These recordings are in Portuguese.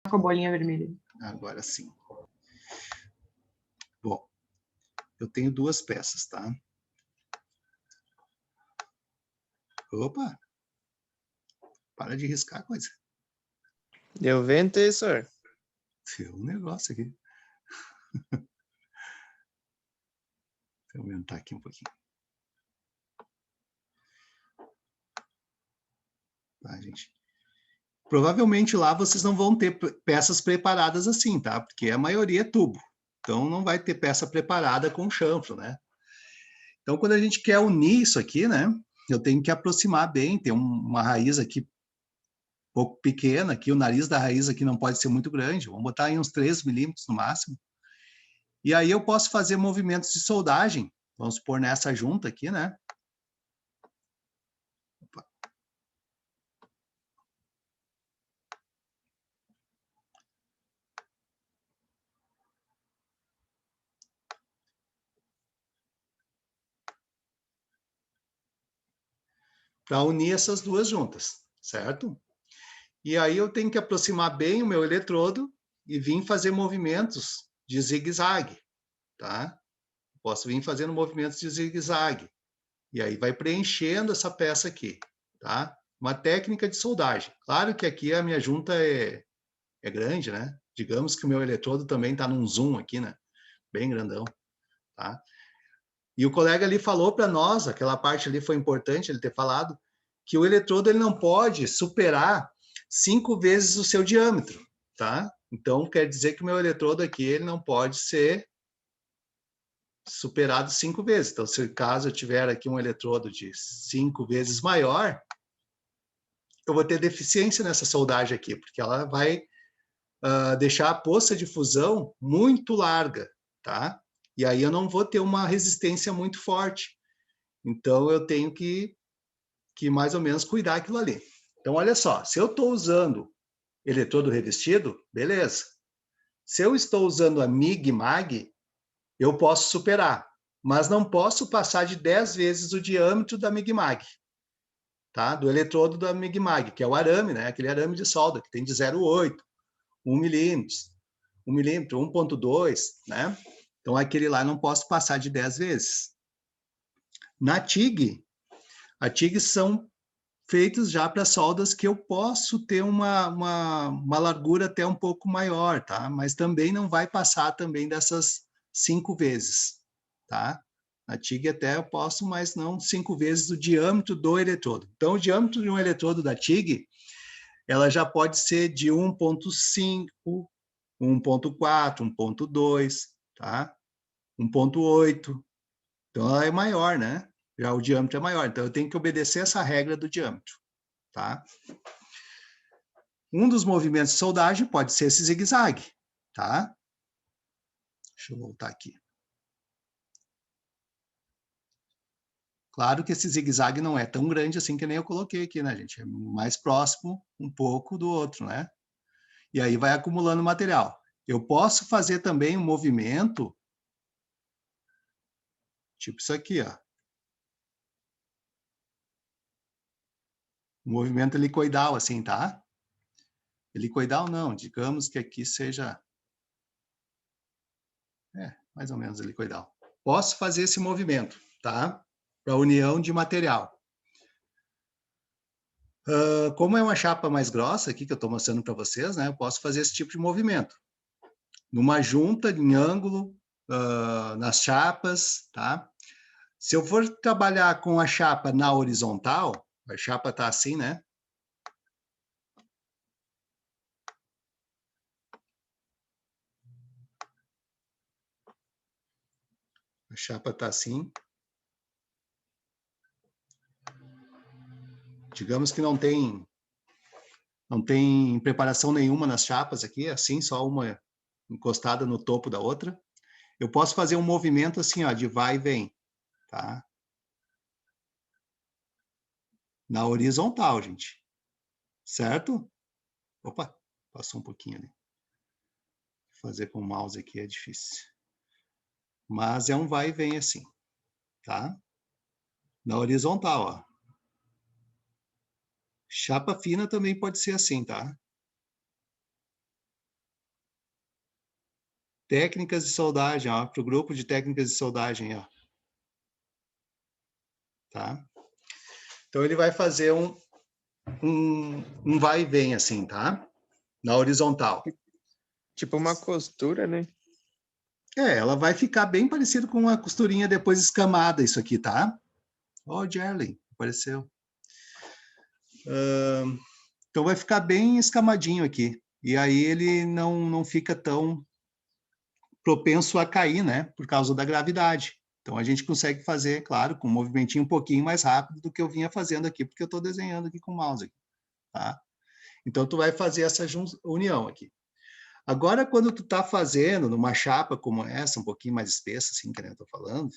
Com a bolinha vermelha. Agora sim. Bom, eu tenho duas peças, tá? Opa! Para de riscar a coisa. Deu vento aí, senhor? Deu um negócio aqui. Deixa eu aumentar aqui um pouquinho. Tá, gente? Provavelmente lá vocês não vão ter peças preparadas assim, tá? Porque a maioria é tubo. Então não vai ter peça preparada com chanfro, né? Então quando a gente quer unir isso aqui, né? Eu tenho que aproximar bem, tem uma raiz aqui um pouco pequena, aqui o nariz da raiz aqui não pode ser muito grande, vamos botar aí uns 3 milímetros no máximo. E aí eu posso fazer movimentos de soldagem, vamos supor nessa junta aqui, né? Opa. Para unir essas duas juntas, certo? E aí eu tenho que aproximar bem o meu eletrodo e vir fazer movimentos de zigue-zague, tá? Posso vir fazendo movimentos de zigue-zague. E aí vai preenchendo essa peça aqui, tá? Uma técnica de soldagem. Claro que aqui a minha junta é grande, né? Digamos que o meu eletrodo também está num zoom aqui, né? Bem grandão, tá? E o colega ali falou para nós, aquela parte ali foi importante ele ter falado, que o eletrodo ele não pode superar 5 vezes o seu diâmetro, tá? Então, quer dizer que o meu eletrodo aqui ele não pode ser superado 5 vezes. Então, se caso eu tiver aqui um eletrodo de 5 vezes maior, eu vou ter deficiência nessa soldagem aqui, porque ela vai deixar a poça de fusão muito larga, tá? E aí eu não vou ter uma resistência muito forte. Então, eu tenho que mais ou menos cuidar aquilo ali. Então, olha só, se eu estou usando eletrodo revestido, beleza. Se eu estou usando a MIG-MAG, eu posso superar, mas não posso passar de 10 vezes o diâmetro da MIG-MAG, tá? Do eletrodo da MIG-MAG, que é o arame, né? Aquele arame de solda, que tem de 0,8, 1 milímetro, 1 milímetro, 1,2, né? Então, aquele lá não posso passar de 10 vezes. Na TIG, a TIG são feitos já para soldas que eu posso ter uma largura até um pouco maior, tá? Mas também não vai passar também dessas 5 vezes, tá? Na TIG até eu posso, mas não 5 vezes o diâmetro do eletrodo. Então, o diâmetro de um eletrodo da TIG, ela já pode ser de 1,5, 1,4, 1,2, tá? 1,8. Então, ela é maior, né? Já o diâmetro é maior. Então, eu tenho que obedecer essa regra do diâmetro, tá? Um dos movimentos de soldagem pode ser esse zigue-zague, tá? Deixa eu voltar aqui. Claro que esse zigue-zague não é tão grande assim que nem eu coloquei aqui, né, gente? É mais próximo um pouco do outro, né? E aí vai acumulando material. Eu posso fazer também um movimento, tipo isso aqui, ó. Um movimento helicoidal, assim, tá? Helicoidal não, digamos que aqui seja... mais ou menos helicoidal. Posso fazer esse movimento, tá? Para união de material. Como é uma chapa mais grossa aqui, que eu estou mostrando para vocês, né? Eu posso fazer esse tipo de movimento. Numa junta, em ângulo, nas chapas, tá? Se eu for trabalhar com a chapa na horizontal, a chapa está assim, né? A chapa está assim. Digamos que não tem preparação nenhuma nas chapas aqui, assim, só uma encostada no topo da outra. Eu posso fazer um movimento assim, ó, de vai e vem, tá? Na horizontal, gente. Certo? Opa, passou um pouquinho ali. Fazer com o mouse aqui é difícil. Mas é um vai e vem assim, tá? Na horizontal, ó. Chapa fina também pode ser assim, tá? Técnicas de soldagem, ó, para o grupo de técnicas de soldagem, ó. Tá? Então, ele vai fazer um vai e vem, assim, tá? Na horizontal. Tipo uma costura, né? Ela vai ficar bem parecido com uma costurinha depois escamada, isso aqui, tá? Ó, o Jerlin, apareceu. Então, vai ficar bem escamadinho aqui. E aí, ele não fica tão propenso a cair, né? Por causa da gravidade. Então, a gente consegue fazer, claro, com um movimentinho um pouquinho mais rápido do que eu vinha fazendo aqui, porque eu estou desenhando aqui com o mouse, aqui, tá? Então, tu vai fazer essa união aqui. Agora, quando tu está fazendo numa chapa como essa, um pouquinho mais espessa, assim, que eu estou falando,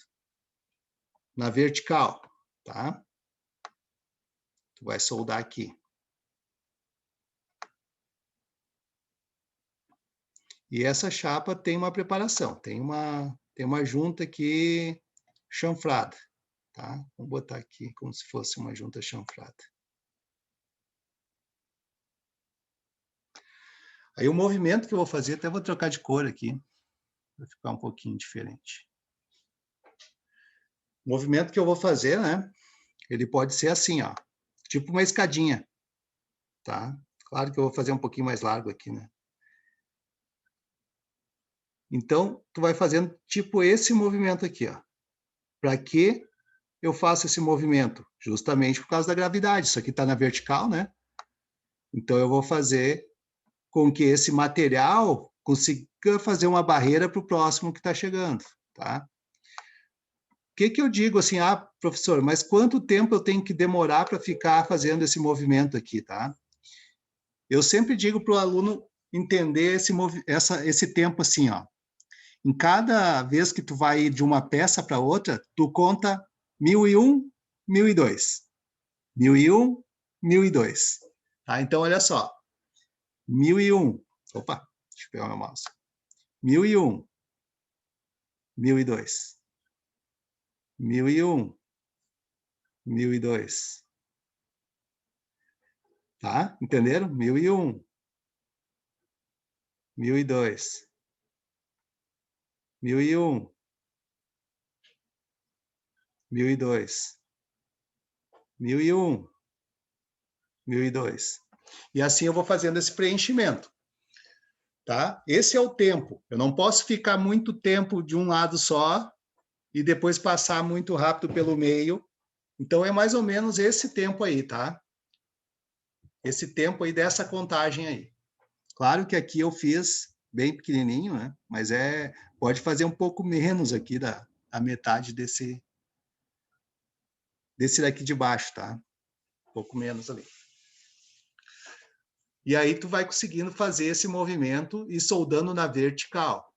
na vertical, tá? Tu vai soldar aqui. E essa chapa tem uma preparação, tem uma junta aqui chanfrada, tá? Vou botar aqui como se fosse uma junta chanfrada. Aí o movimento que eu vou fazer, até vou trocar de cor aqui, para ficar um pouquinho diferente. O movimento que eu vou fazer, né? Ele pode ser assim, ó, tipo uma escadinha, tá? Claro que eu vou fazer um pouquinho mais largo aqui, né? Então, tu vai fazendo tipo esse movimento aqui, ó. Para que eu faço esse movimento? Justamente por causa da gravidade. Isso aqui está na vertical, né? Então, eu vou fazer com que esse material consiga fazer uma barreira para o próximo que está chegando, tá? O que eu digo assim, professor, mas quanto tempo eu tenho que demorar para ficar fazendo esse movimento aqui, tá? Eu sempre digo para o aluno entender esse tempo assim, ó. Em cada vez que tu vai de uma peça para outra, tu conta 1001, 1002. 1001, 1002. Tá? Então, olha só. 1001. Opa, deixa eu pegar meu mouse. 1001, 1002. 1001, 1002. Tá? Entenderam? 1001, 1002. 1001, 1002. 1001, 1002. E assim eu vou fazendo esse preenchimento. Tá? Esse é o tempo. Eu não posso ficar muito tempo de um lado só e depois passar muito rápido pelo meio. Então, é mais ou menos esse tempo aí, tá? Esse tempo aí dessa contagem aí. Claro que aqui eu fiz bem pequenininho, né? Mas pode fazer um pouco menos aqui a metade desse daqui de baixo, tá? Um pouco menos ali. E aí tu vai conseguindo fazer esse movimento e soldando na vertical.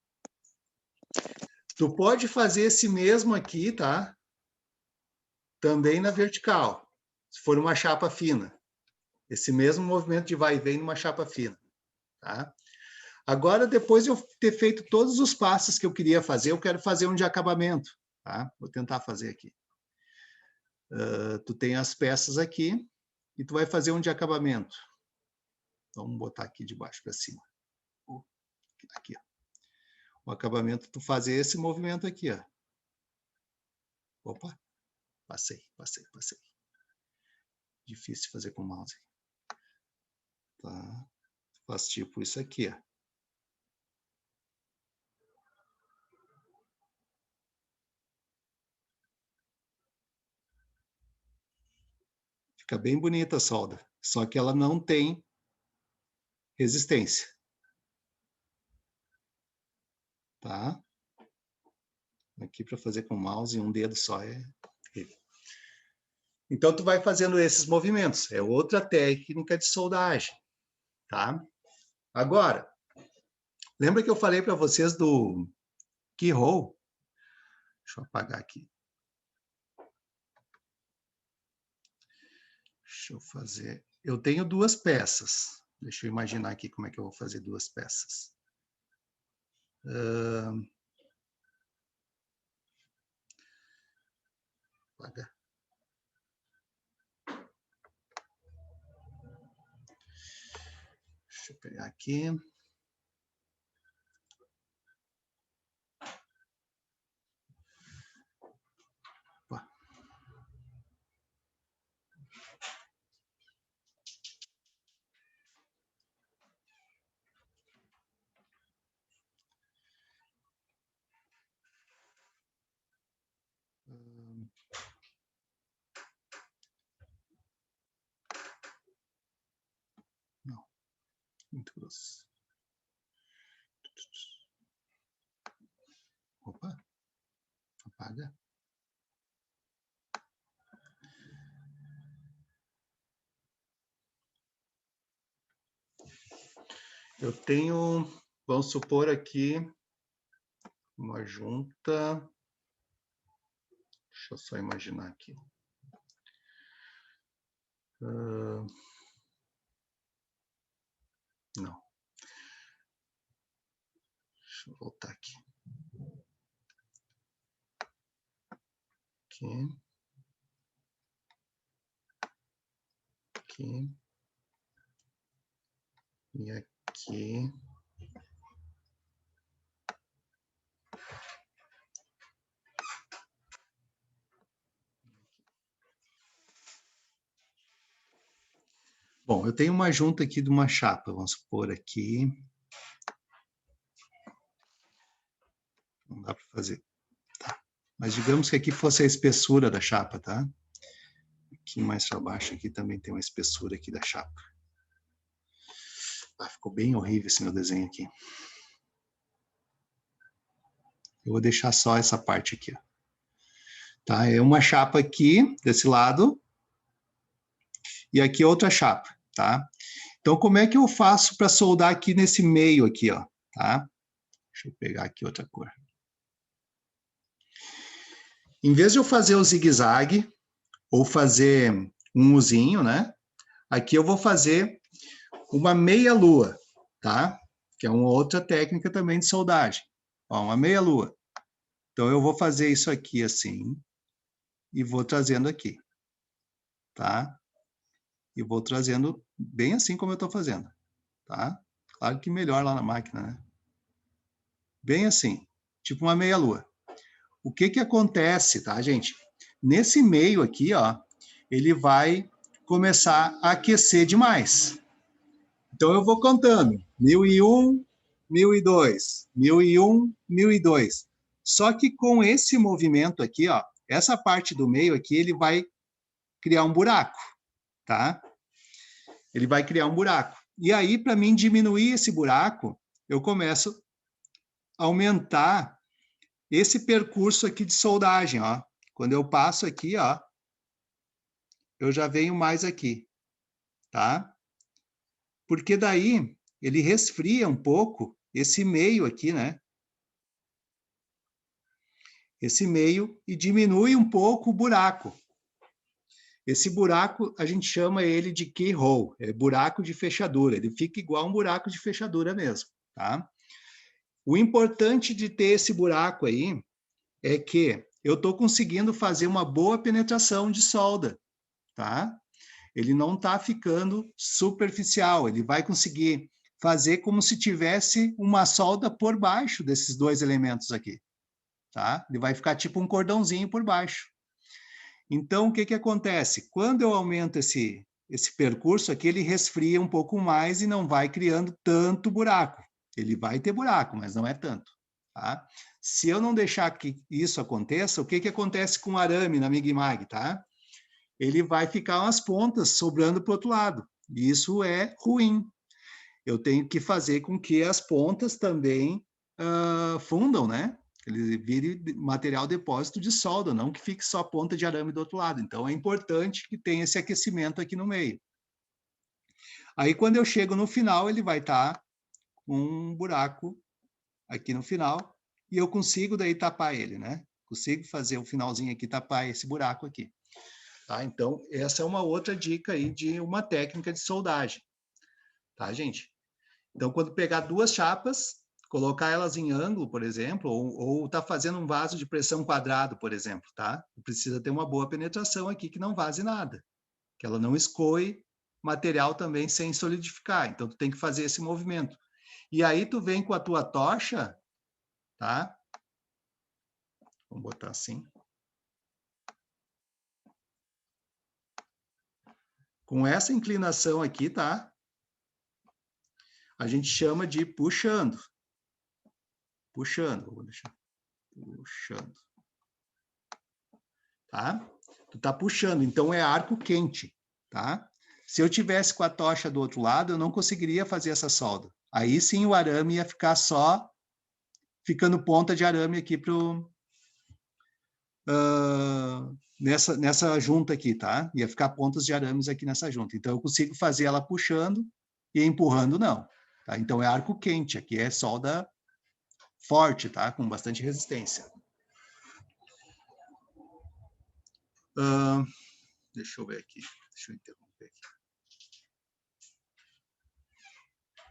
Tu pode fazer esse mesmo aqui, tá? Também na vertical, se for uma chapa fina. Esse mesmo movimento de vai e vem numa chapa fina. Tá? Agora, depois de eu ter feito todos os passos que eu queria fazer, eu quero fazer um de acabamento. Tá? Vou tentar fazer aqui. Tu tem as peças aqui e tu vai fazer um de acabamento. Vamos botar aqui de baixo para cima. Aqui, ó. O acabamento, tu fazer esse movimento aqui, ó. Opa, passei. Difícil fazer com o mouse. Tá? Faz tipo isso aqui, ó. Fica bem bonita a solda, só que ela não tem resistência. Tá? Aqui para fazer com o mouse, um dedo só é... Então, tu vai fazendo esses movimentos. É outra técnica de soldagem. Tá? Agora, lembra que eu falei para vocês do keyhole? Deixa eu apagar aqui. Deixa eu fazer... Eu tenho duas peças. Deixa eu imaginar aqui como é que eu vou fazer duas peças. Apagar. Deixa eu pegar aqui. Não, muito grosso. Opa, apaga. Eu tenho, vamos supor aqui, uma junta. Deixa eu só imaginar aqui. Não. Deixa eu voltar aqui. Aqui. Aqui. E aqui. Bom, eu tenho uma junta aqui de uma chapa, vamos supor aqui. Não dá para fazer. Tá. Mas digamos que aqui fosse a espessura da chapa, tá? Aqui mais para baixo aqui também tem uma espessura aqui da chapa. Ah, ficou bem horrível esse meu desenho aqui. Eu vou deixar só essa parte aqui, ó. Tá? É uma chapa aqui, desse lado, e aqui outra chapa, tá? Então, como é que eu faço para soldar aqui nesse meio aqui, ó, tá? Deixa eu pegar aqui outra cor. Em vez de eu fazer o zigue-zague, ou fazer um Uzinho, né? Aqui eu vou fazer uma meia-lua, tá? Que é uma outra técnica também de soldagem. Ó, uma meia-lua. Então, eu vou fazer isso aqui assim, e vou trazendo aqui, tá? E vou trazendo bem assim como eu estou fazendo, tá? Claro que melhor lá na máquina, né? Bem assim, tipo uma meia-lua. O que que acontece, tá, gente? Nesse meio aqui, ó, ele vai começar a aquecer demais. Então eu vou contando, 1001, 1002, 1001, 1002. Só que com esse movimento aqui, ó, essa parte do meio aqui, ele vai criar um buraco, tá? Ele vai criar um buraco. E aí, para mim diminuir esse buraco, eu começo a aumentar esse percurso aqui de soldagem, ó. Quando eu passo aqui, ó, eu já venho mais aqui, tá? Porque daí ele resfria um pouco esse meio aqui, né? Esse meio e diminui um pouco o buraco. Esse buraco, a gente chama ele de keyhole, é buraco de fechadura. Ele fica igual um buraco de fechadura mesmo, tá? O importante de ter esse buraco aí é que eu estou conseguindo fazer uma boa penetração de solda, tá? Ele não está ficando superficial, ele vai conseguir fazer como se tivesse uma solda por baixo desses dois elementos aqui, tá? Ele vai ficar tipo um cordãozinho por baixo. Então, o que que acontece? Quando eu aumento esse percurso aqui, ele resfria um pouco mais e não vai criando tanto buraco. Ele vai ter buraco, mas não é tanto, tá? Se eu não deixar que isso aconteça, o que que acontece com o arame na Mig-Mag, tá? Ele vai ficar umas pontas sobrando para o outro lado. E isso é ruim. Eu tenho que fazer com que as pontas também fundam, né? Ele vire material depósito de solda, não que fique só ponta de arame do outro lado. Então, é importante que tenha esse aquecimento aqui no meio. Aí, quando eu chego no final, ele vai estar com um buraco aqui no final e eu consigo daí tapar ele, né? Consigo fazer o finalzinho aqui, tapar esse buraco aqui. Tá? Então, essa é uma outra dica aí de uma técnica de soldagem. Tá, gente? Então, quando pegar duas chapas, colocar elas em ângulo, por exemplo, ou tá fazendo um vaso de pressão quadrado, por exemplo, tá? Precisa ter uma boa penetração aqui, que não vaze nada, que ela não escoe material também sem solidificar. Então, tu tem que fazer esse movimento. E aí, tu vem com a tua tocha, tá? Vamos botar assim. Com essa inclinação aqui, tá? A gente chama de puxando. Puxando, vou deixar puxando. tá? Tu tá puxando, então é arco quente, tá? Se eu tivesse com a tocha do outro lado, eu não conseguiria fazer essa solda. Aí sim o arame ia ficar só ficando ponta de arame aqui nessa junta aqui, tá? Ia ficar pontas de arames aqui nessa junta. Então eu consigo fazer ela puxando e empurrando não, tá? Então é arco quente, aqui é solda forte, tá? Com bastante resistência. Deixa eu ver aqui. Deixa eu interromper aqui.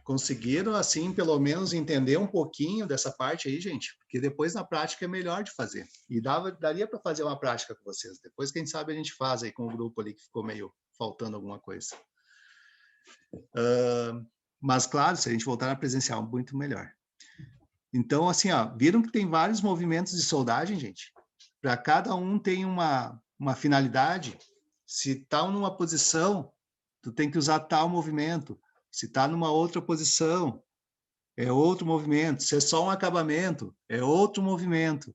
Conseguiram, assim, pelo menos entender um pouquinho dessa parte aí, gente? Porque depois na prática é melhor de fazer. E daria para fazer uma prática com vocês. Depois, quem sabe, a gente faz aí com o grupo ali que ficou meio faltando alguma coisa. Mas, claro, se a gente voltar a presencial, muito melhor. Então, assim, ó, viram que tem vários movimentos de soldagem, gente? Para cada um tem uma finalidade. Se está numa posição, tu tem que usar tal movimento. Se está numa outra posição, é outro movimento. Se é só um acabamento, é outro movimento.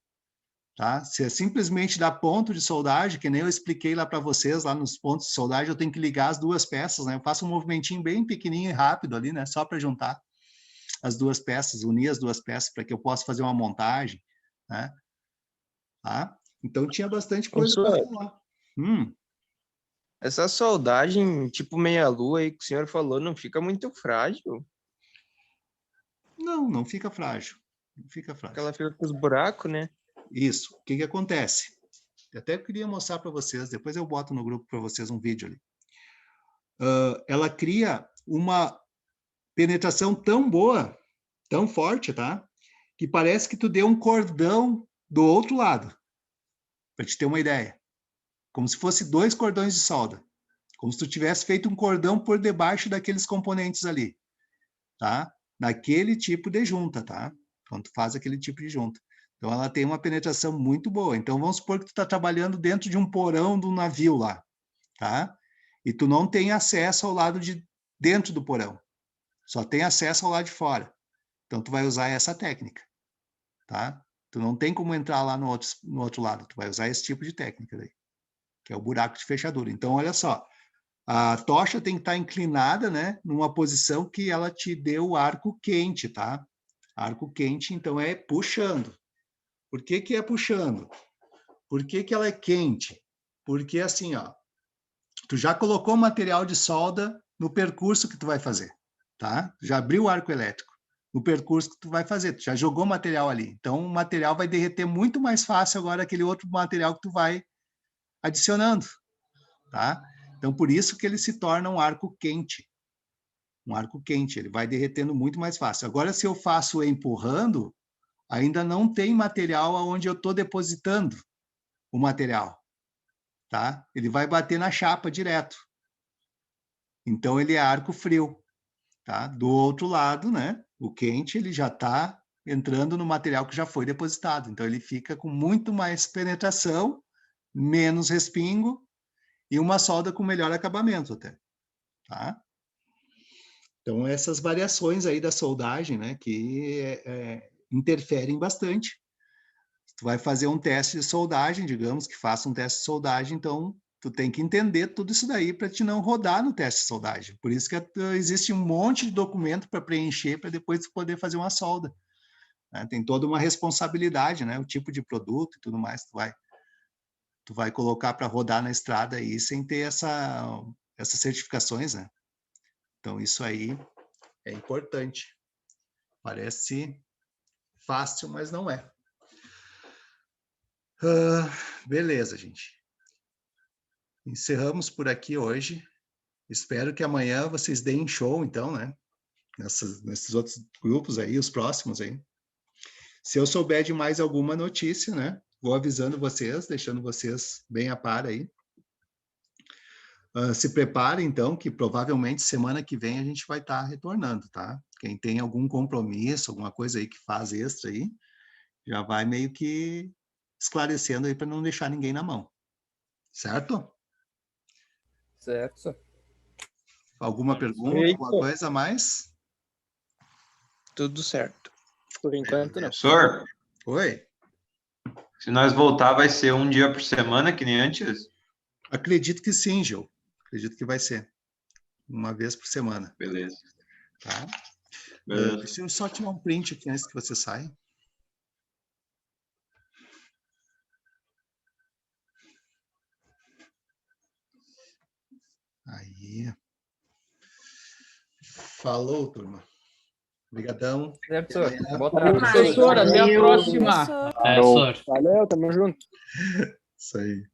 Tá? Se é simplesmente dar ponto de soldagem, que nem eu expliquei lá para vocês, lá nos pontos de soldagem, eu tenho que ligar as duas peças, né? Eu faço um movimentinho bem pequenininho e rápido ali, né? Só para juntar as duas peças, unir as duas peças para que eu possa fazer uma montagem, né? Tá? Então tinha bastante coisa para Professor, falar. essa soldagem, tipo meia-lua aí que o senhor falou, não fica muito frágil? Não, não fica frágil. Não fica Porque frágil. ela fica com os buracos, né? Isso. O que que acontece? Eu até queria mostrar para vocês, depois eu boto no grupo para vocês um vídeo ali. Ela cria uma penetração tão boa, tão forte, tá? Que parece que tu deu um cordão do outro lado, para te ter uma ideia. Como se fosse dois cordões de solda. Como se tu tivesse feito um cordão por debaixo daqueles componentes ali, tá? Naquele tipo de junta, tá? Quando tu faz aquele tipo de junta. Então, ela tem uma penetração muito boa. Então, vamos supor que tu está trabalhando dentro de um porão do navio lá, tá? E tu não tem acesso ao lado de dentro do porão. Só tem acesso ao lado de fora. Então, tu vai usar essa técnica, tá? Tu não tem como entrar lá no outro lado. Tu vai usar esse tipo de técnica daí, que é o buraco de fechadura. Então, olha só. A tocha tem que estar inclinada, né? Numa posição que ela te dê o arco quente, tá? Arco quente, então, é puxando. Por que que é puxando? Por que que ela é quente? Porque, assim, ó, tu já colocou o material de solda no percurso que tu vai fazer, tá? Já abriu o arco elétrico no percurso que tu vai fazer, tu já jogou material ali. Então, o material vai derreter muito mais fácil agora aquele outro material que tu vai adicionando, tá? Então, por isso que ele se torna um arco quente. Um arco quente, ele vai derretendo muito mais fácil. Agora, se eu faço empurrando, ainda não tem material aonde eu estou depositando o material, tá? Ele vai bater na chapa direto. Então, ele é arco frio, tá? Do outro lado, né? O quente, ele já está entrando no material que já foi depositado. Então, ele fica com muito mais penetração, menos respingo e uma solda com melhor acabamento até, tá? Então, essas variações aí da soldagem, né, que interferem bastante. Tu vai fazer um teste de soldagem, digamos que faça um teste de soldagem, então tu tem que entender tudo isso daí para te não rodar no teste de soldagem. Por isso que existe um monte de documento para preencher para depois tu poder fazer uma solda, né? Tem toda uma responsabilidade, né? O tipo de produto e tudo mais tu vai colocar para rodar na estrada aí sem ter essas certificações, né? Então isso aí é importante. Parece fácil, mas não é. Beleza, gente. Encerramos por aqui hoje. Espero que amanhã vocês deem show, então, né? Nesses outros grupos aí, os próximos aí. Se eu souber de mais alguma notícia, né? Vou avisando vocês, deixando vocês bem a par aí. Se preparem, então, que provavelmente semana que vem a gente vai estar retornando, tá? Quem tem algum compromisso, alguma coisa aí que faz extra aí, já vai meio que esclarecendo aí para não deixar ninguém na mão. Certo? Certo. Alguma pergunta, alguma Eita, coisa a mais? tudo certo. Por enquanto, não. Professor, Oi? Se nós voltar, vai ser um dia por semana, que nem antes? Acredito que sim, Gil. Acredito que vai ser. Uma vez por semana. Beleza. Tá? Beleza. Deixa eu só tirar um print aqui antes que você saia. Aí. Falou, turma. Obrigadão. Professor, boa Valeu, tarde. professor. Até a Valeu, próxima. professor. Professor. Valeu, tamo junto. Isso aí.